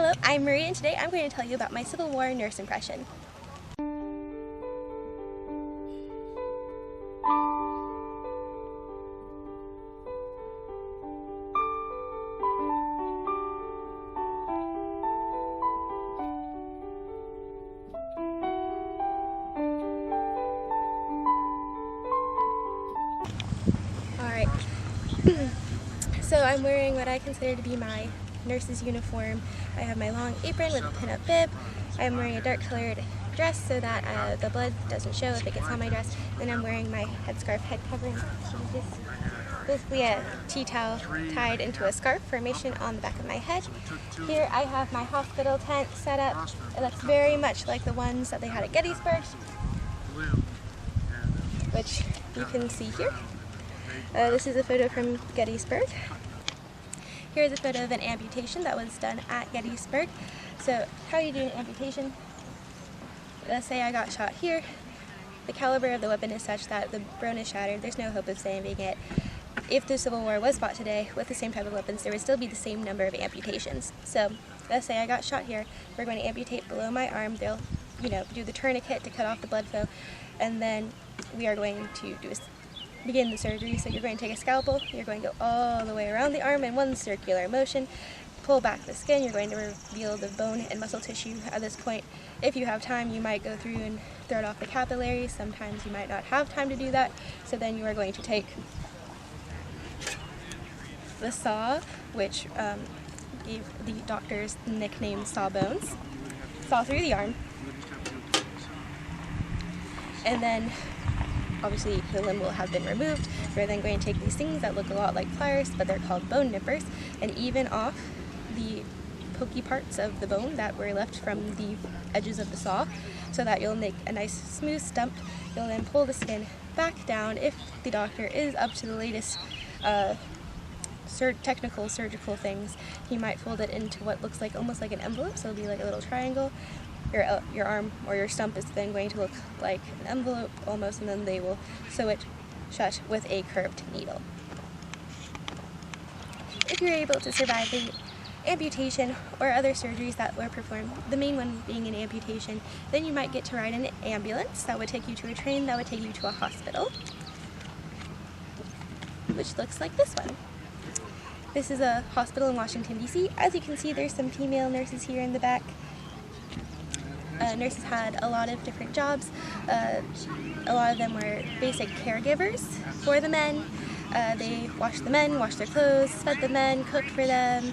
Hello, I'm Marie, and today I'm going to tell you about my Civil War nurse impression. Alright, so I'm wearing what I consider to be my nurse's uniform. I have my long apron with a pin-up bib. I'm wearing a dark colored dress so that the blood doesn't show if it gets on my dress. And I'm wearing my headscarf head covering, which is basically a tea towel tied into a scarf formation on the back of my head. Here I have my hospital tent set up. It looks very much like the ones that they had at Gettysburg, which you can see here. This is a photo from Gettysburg. Here's a photo of an amputation that was done at Gettysburg. So how you do an amputation? Let's say I got shot here. The caliber of the weapon is such that the bone is shattered. There's no hope of saving it. If the Civil War was fought today with the same type of weapons, there would still be the same number of amputations. So let's say I got shot here. We're going to amputate below my arm. They'll, do the tourniquet to cut off the blood flow, and then we are going to begin the surgery. So you're going to take a scalpel, you're going to go all the way around the arm in one circular motion, pull back the skin, you're going to reveal the bone and muscle tissue. At this point, if you have time, you might go through and thread off the capillaries. Sometimes you might not have time to do that, so then you are going to take the saw, which gave the doctors the nickname Sawbones, saw through the arm, and then obviously the limb will have been removed. We're then going to take these things that look a lot like pliers, but they're called bone nippers, and even off the pokey parts of the bone that were left from the edges of the saw, so that you'll make a nice smooth stump. You'll then pull the skin back down. If the doctor is up to the latest technical surgical things, he might fold it into what looks like almost like an envelope, so it'll be like a little triangle. Your arm or your stump is then going to look like an envelope almost, and then they will sew it shut with a curved needle. If you're able to survive the amputation or other surgeries that were performed, the main one being an amputation, then you might get to ride an ambulance that would take you to a train that would take you to a hospital, which looks like this one. This is a hospital in Washington, D.C. As you can see, there's some female nurses here in the back. Nurses had a lot of different jobs. A lot of them were basic caregivers for the men. They washed the men, washed their clothes, fed the men, cooked for them,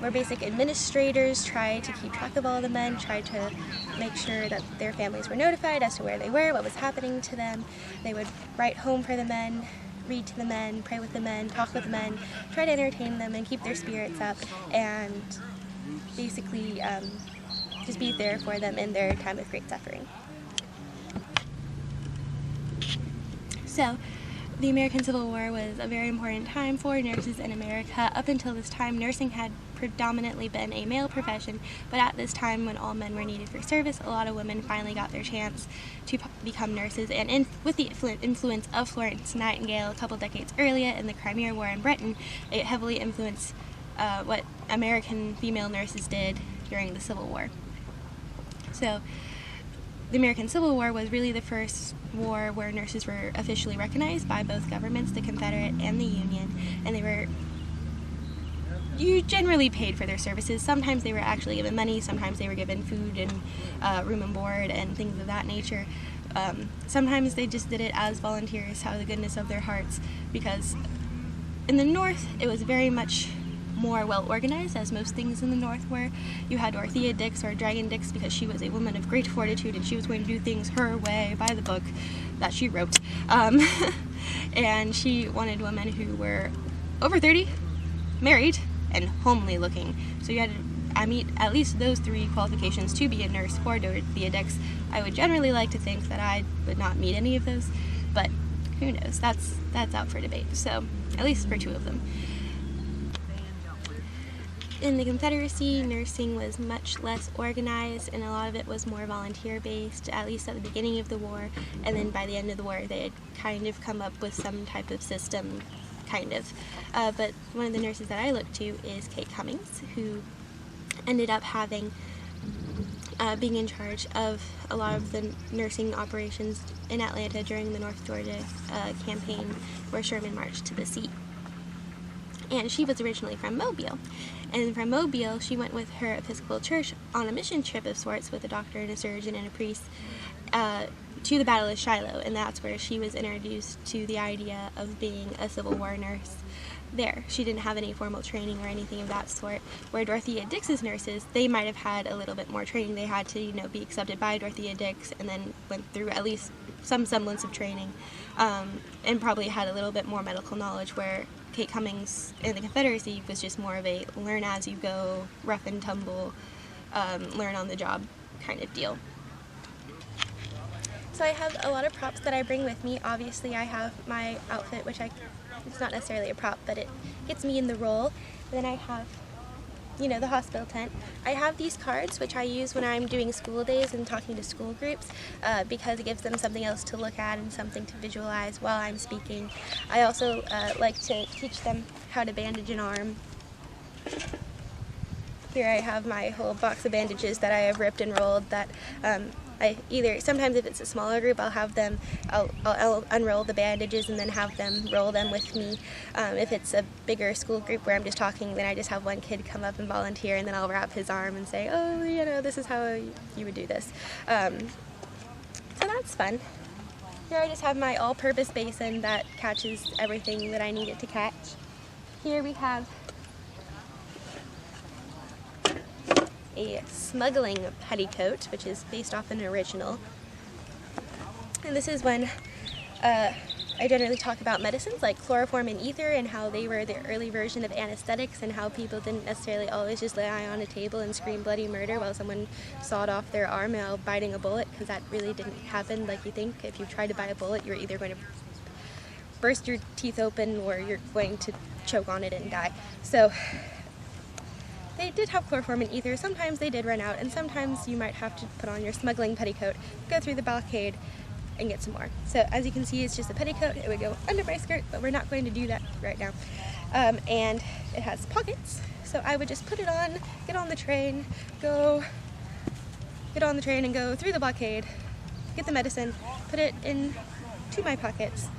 were basic administrators, tried to keep track of all the men, tried to make sure that their families were notified as to where they were, what was happening to them. They would write home for the men, read to the men, pray with the men, talk with the men, try to entertain them and keep their spirits up, and basically just be there for them in their time of great suffering. So, the American Civil War was a very important time for nurses in America. Up until this time, nursing had predominantly been a male profession, but at this time when all men were needed for service, a lot of women finally got their chance to become nurses, and with the influence of Florence Nightingale a couple decades earlier in the Crimean War in Britain, it heavily influenced what American female nurses did during the Civil War. So, the American Civil War was really the first war where nurses were officially recognized by both governments, the Confederate and the Union, and they were generally paid for their services. Sometimes they were actually given money, sometimes they were given food and room and board and things of that nature. Sometimes they just did it as volunteers out of the goodness of their hearts, because in the North it was very much more well organized, as most things in the North were. You had Dorothea Dix, or Dragon Dix, because she was a woman of great fortitude and she was going to do things her way by the book that she wrote. And she wanted women who were over 30, married, and homely looking. So you had to meet at least those three qualifications to be a nurse for Dorothea Dix. I would generally like to think that I would not meet any of those, but who knows? That's out for debate. So at least for two of them. In the Confederacy, nursing was much less organized, and a lot of it was more volunteer-based, at least at the beginning of the war, and then by the end of the war they had kind of come up with some type of system, kind of. But one of the nurses that I looked to is Cummings, who ended up having being in charge of a lot of the nursing operations in Atlanta during the North Georgia campaign where Sherman marched to the sea. And she was originally from Mobile. And from Mobile, she went with her Episcopal church on a mission trip of sorts with a doctor and a surgeon and a priest to the Battle of Shiloh. And that's where she was introduced to the idea of being a Civil War nurse there. She didn't have any formal training or anything of that sort. Where Dorothea Dix's nurses, they might have had a little bit more training. They had to, be accepted by Dorothea Dix and then went through at least some semblance of training, and probably had a little bit more medical knowledge, where Kate Cummings in the Confederacy was just more of a learn as you go, rough and tumble, learn on the job kind of deal. So I have a lot of props that I bring with me. Obviously I have my outfit, which it's not necessarily a prop, but it gets me in the role. Then I have, the hospital tent. I have these cards, which I use when I'm doing school days and talking to school groups, because it gives them something else to look at and something to visualize while I'm speaking. I also like to teach them how to bandage an arm. Here I have my whole box of bandages that I have ripped and rolled that sometimes if it's a smaller group, I'll unroll the bandages and then have them roll them with me. If it's a bigger school group where I'm just talking, then I just have one kid come up and volunteer, and then I'll wrap his arm and say, oh, this is how you would do this. So that's fun. Here I just have my all-purpose basin that catches everything that I need it to catch. Here we have a smuggling petticoat, which is based off an original. And this is when I generally talk about medicines like chloroform and ether and how they were the early version of anesthetics, and how people didn't necessarily always just lie on a table and scream bloody murder while someone sawed off their arm while biting a bullet, because that really didn't happen like you think. If you tried to bite a bullet, you're either going to burst your teeth open or you're going to choke on it and die. So they did have chloroform and ether. Sometimes they did run out, and sometimes you might have to put on your smuggling petticoat, go through the blockade, and get some more. So as you can see, it's just a petticoat. It would go under my skirt, but we're not going to do that right now. And it has pockets, so I would just put it on, get on the train and go through the blockade, get the medicine, put it into my pockets,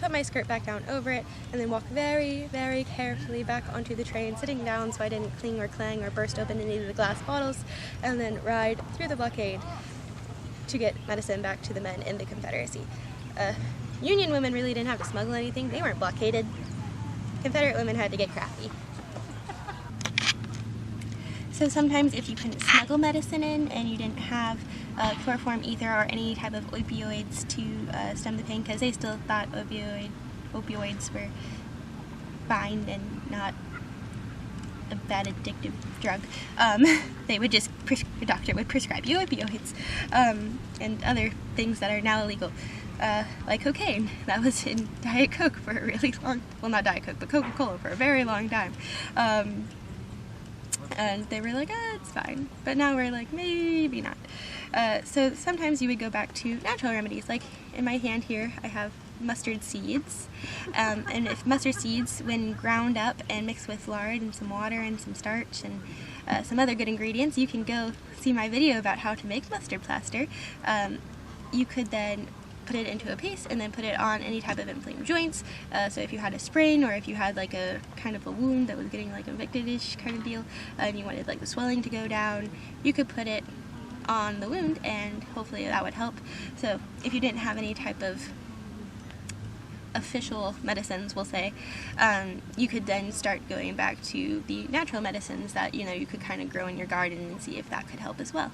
put my skirt back down over it, and then walk very, very carefully back onto the train, sitting down so I didn't cling or clang or burst open any of the glass bottles, and then ride through the blockade to get medicine back to the men in the Confederacy. Union women really didn't have to smuggle anything. They weren't blockaded. Confederate women had to get crafty. So sometimes if you couldn't smuggle medicine in and you didn't have chloroform, ether, or any type of opioids to stem the pain, because they still thought opioids were fine and not a bad addictive drug, they would just, a doctor would prescribe you opioids, and other things that are now illegal, like cocaine. That was in Diet Coke for a really long, well, not Diet Coke, but Coca-Cola for a very long time. And they were like, it's fine. But now we're like, maybe not. So sometimes you would go back to natural remedies. Like in my hand here, I have mustard seeds. And if mustard seeds, when ground up and mixed with lard and some water and some starch and some other good ingredients, you can go see my video about how to make mustard plaster. You could then put it into a paste and then put it on any type of inflamed joints. So if you had a sprain, or if you had like a kind of a wound that was getting like infected-ish kind of deal, and you wanted like the swelling to go down, you could put it on the wound and hopefully that would help. So if you didn't have any type of official medicines, we'll say, you could then start going back to the natural medicines that you could kind of grow in your garden and see if that could help as well.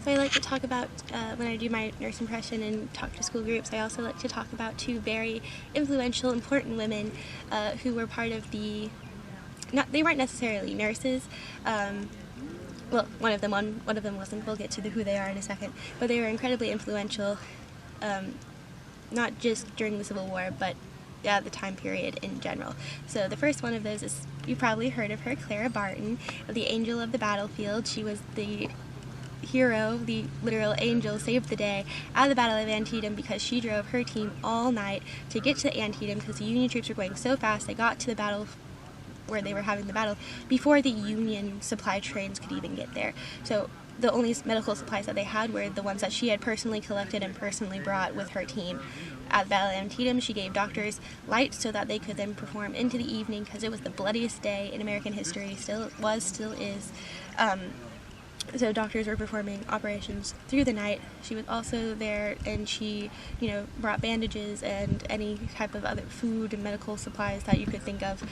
So I like to talk about, when I do my nurse impression and talk to school groups, I also like to talk about two very influential, important women who were part of the, they weren't necessarily nurses, well, one of them wasn't, we'll get to who they are in a second, but they were incredibly influential, not just during the Civil War, but the time period in general. So the first one of those is, you probably heard of her, Clara Barton, the angel of the battlefield. She was the hero, the literal angel, saved the day at the Battle of Antietam because she drove her team all night to get to Antietam because the Union troops were going so fast. They got to the where they were having the battle before the Union supply trains could even get there. So the only medical supplies that they had were the ones that she had personally collected and personally brought with her team. At the Battle of Antietam, she gave doctors light so that they could then perform into the evening, because it was the bloodiest day in American history, still is. So doctors were performing operations through the night. She was also there, and she, brought bandages and any type of other food and medical supplies that you could think of,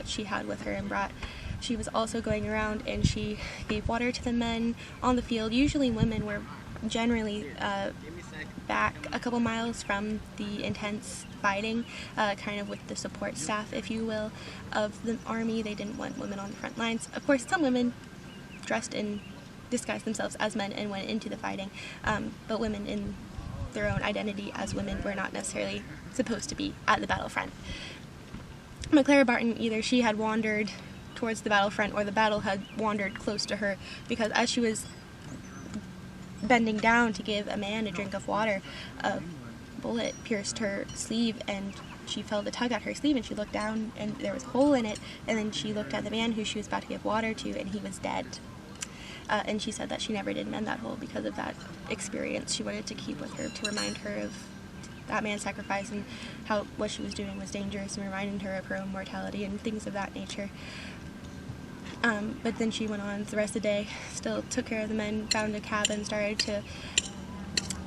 she had with her and brought. She was also going around, and she gave water to the men on the field. Usually women were generally back a couple miles from the intense fighting, kind of with the support staff, if you will, of the army. They didn't want women on the front lines. Of course, some women disguised themselves as men and went into the fighting, but women in their own identity as women were not necessarily supposed to be at the battlefront. But Clara Barton, either she had wandered towards the battlefront or the battle had wandered close to her, because as she was bending down to give a man a drink of water, a bullet pierced her sleeve, and she felt a tug at her sleeve, and she looked down and there was a hole in it, and then she looked at the man who she was about to give water to, and he was dead. And she said that she never did mend that hole because of that experience. She wanted to keep with her to remind her of that man's sacrifice and how what she was doing was dangerous, and reminding her of her own mortality and things of that nature. But then she went on the rest of the day, still took care of the men, found a cabin, started to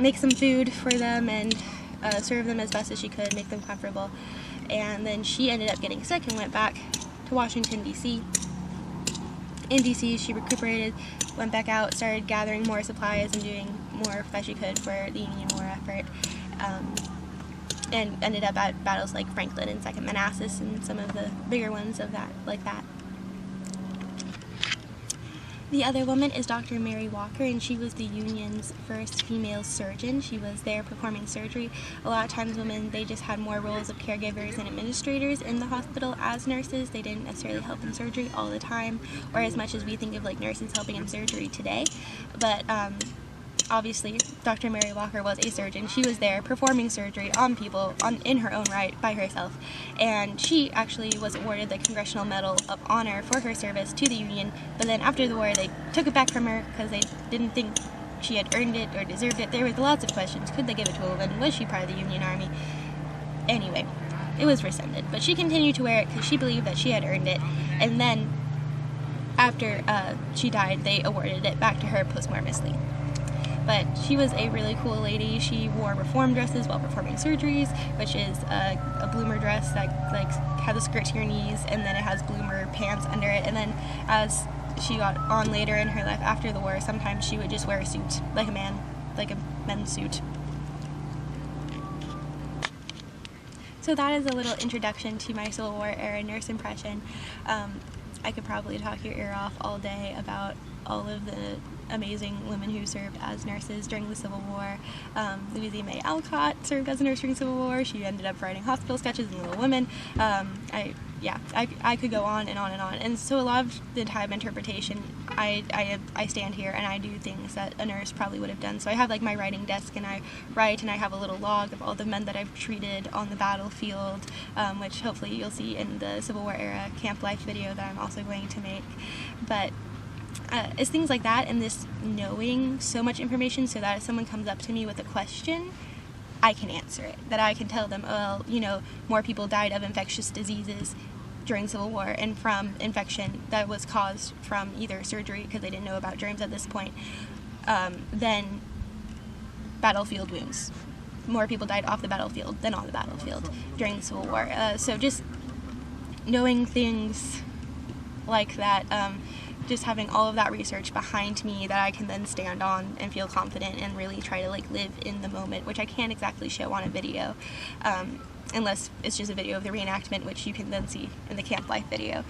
make some food for them and serve them as best as she could, make them comfortable. And then she ended up getting sick and went back to Washington, D.C. In D.C., she recuperated, went back out, started gathering more supplies and doing more that she could for the Union war effort, and ended up at battles like Franklin and Second Manassas and some of the bigger ones of that, like that. The other woman is Dr. Mary Walker, and she was the Union's first female surgeon. She was there performing surgery. A lot of times women, they just had more roles of caregivers and administrators in the hospital as nurses. They didn't necessarily help in surgery all the time, or as much as we think of like nurses helping in surgery today. But obviously, Dr. Mary Walker was a surgeon. She was there performing surgery on people in her own right by herself, and she actually was awarded the Congressional Medal of Honor for her service to the Union, but then after the war they took it back from her because they didn't think she had earned it or deserved it. There were lots of questions. Could they give it to a woman? Was she part of the Union Army? Anyway, it was rescinded, but she continued to wear it because she believed that she had earned it, and then after she died, they awarded it back to her posthumously. But she was a really cool lady. She wore reform dresses while performing surgeries, which is a bloomer dress that has a skirt to your knees, and then it has bloomer pants under it. And then as she got on later in her life after the war, sometimes she would just wear a suit, like a men's suit. So that is a little introduction to my Civil War era nurse impression. I could probably talk your ear off all day about all of the amazing women who served as nurses during the Civil War. Louisa May Alcott served as a nurse during the Civil War. She ended up writing hospital sketches in Little Women. I could go on and on and on. And so a lot of the time interpretation, I stand here and I do things that a nurse probably would have done. So I have like my writing desk, and I write, and I have a little log of all the men that I've treated on the battlefield, which hopefully you'll see in the Civil War era camp life video that I'm also going to make. But it's things like that, and this knowing so much information so that if someone comes up to me with a question, I can answer it. That I can tell them, well, more people died of infectious diseases during the Civil War and from infection that was caused from either surgery, because they didn't know about germs at this point, than battlefield wounds. More people died off the battlefield than on the battlefield during the Civil War. So just knowing things like that, just having all of that research behind me that I can then stand on and feel confident and really try to live in the moment, which I can't exactly show on a video, unless it's just a video of the reenactment, which you can then see in the Camp Life video.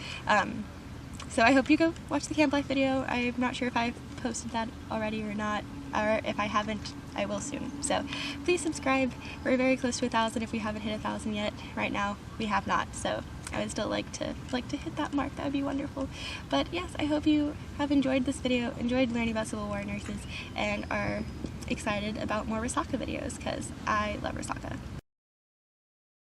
So I hope you go watch the Camp Life video. I'm not sure if I've posted that already or not, or if I haven't, I will soon. So please subscribe. We're very close to 1,000 if we haven't hit 1,000 yet. Right now we have not, so I would still like to hit that mark. That would be wonderful. But yes, I hope you have enjoyed this video, enjoyed learning about Civil War nurses, and are excited about more Resaca videos, because I love Resaca.